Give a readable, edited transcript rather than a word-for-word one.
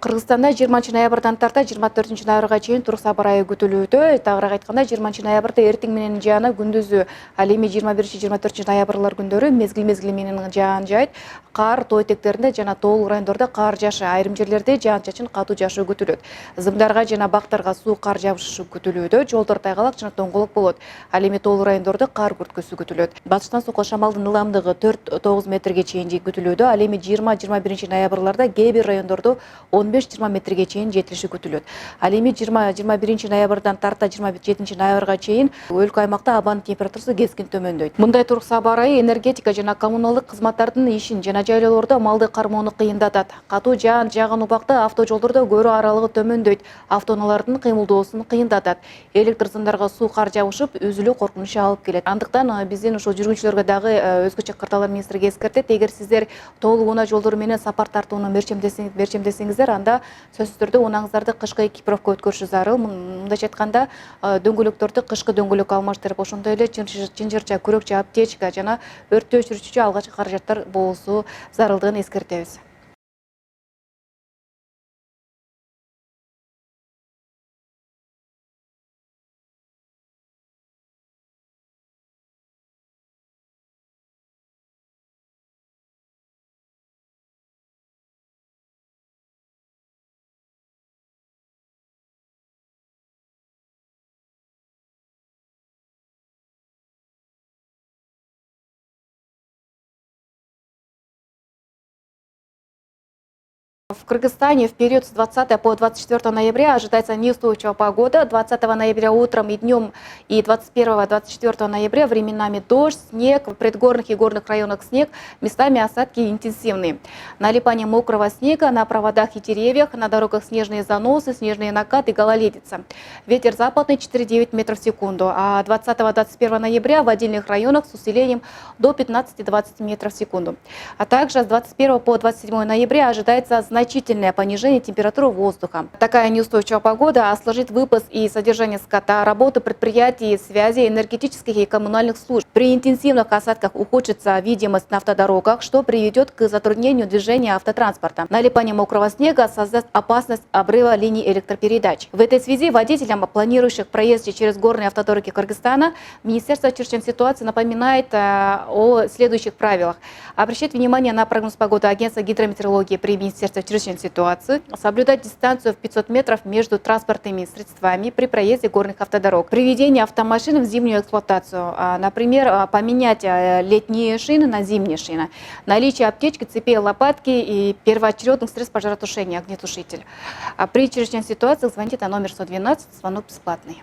Кыргызстанда 20 ноябрдан тарта 24 ноябрга чейин турук сапар айы күтүлүүдө. Тагыраак айтканда 20 ноябрда эртең менен жаана күндүзү, ал эми 21-24 ноябрлар күндөрү мезгил менен жаан жайт. Кар тоо этектеринде жана тоолук райондордо кар жаашы, айрым жерлерде жаан-чачын катуу жаашуу күтүлөт. Зымдарга жана бактарга суу кар жабышы күтүлүүдө. Жолдор тайгалак жана тоңголок болот. Ал эми тоолук райондордо кар күрткүсү күтүлөт. Батыштан соккон шамалдын ылдамдыгы 4-9 метрге чейин күтүлүүдө. Ал эми 20-21 ноябрларда кээ бир райондордо 15-20 метрге чейин жетилиши күтүлөт. Ал эми 20-21 ноябрдан тарта 27 ноябрга чейин өлкө аймакта абанын температурасы кескин төмөндөйт. Мындай турук сапар айы энергетика жана коммуналдык кызматтардын ишин жана жайлоолордо малды кармоону кыйындатат. Катуу жаан жааган убакта автожолдордо көрүү аралыгы төмөндөйт. Автоунаалардын кыймылдоосун кыйындатат. Электр сымдарга суу кар жабышып, үзүлүү коркунучу алып келет. Андыктан биздин ушул жүргүнчүлөргө дагы өзгөчө кырдаалар министрлиги эскертет. Эгер сиздер тоолук унаа жолдору менен сапар тартууну мерчемдесеңиздер, анда сөзсүз түрдө унааңыздарды кышкы экипировка өткөрүшү зарыл. Мындайча айтканда, дөңгөлөктөрдү кышкы дөңгөлөккө алмаштырып, ошондой эле чынжырча, күрөкчө, аптечка жана өрттү өчүрүүчү алгачкы каражаттар болуусу зарылдыгын эскертебиз. В Кыргызстане в период с 20 по 24 ноября ожидается неустойчивая погода. 20 ноября утром и днем и 21-24 ноября временами дождь, снег, в предгорных и горных районах снег, местами осадки интенсивные. Налипание мокрого снега на проводах и деревьях, на дорогах снежные заносы, снежные накаты, гололедица. Ветер западный 4-9 метров в секунду, а 20-21 ноября в отдельных районах с усилением до 15-20 метров в секунду. А также с 21 по 27 ноября ожидается значительное понижение температуры воздуха. Такая неустойчивая погода осложнит выпас и содержание скота, работу предприятий, связи, энергетических и коммунальных служб. При интенсивных осадках ухудшится видимость на автодорогах, что приведет к затруднению движения автотранспорта. Налипание мокрого снега создаст опасность обрыва линий электропередач. В этой связи водителям, планирующих проезд через горные автодороги Кыргызстана, Министерство чрезвычайной ситуации напоминает о следующих правилах. Обращать внимание на прогноз погоды агентства гидрометеорологии при Министерстве чрезвычайной ситуации, соблюдать дистанцию в 500 метров между транспортными средствами при проезде горных автодорог. Приведение автомашин в зимнюю эксплуатацию, например, поменять летние шины на зимние шины, наличие аптечки, цепей, лопатки и первоочередных средств пожаротушения, огнетушитель. При чрезвычайной ситуации звоните на номер 112, звонок бесплатный.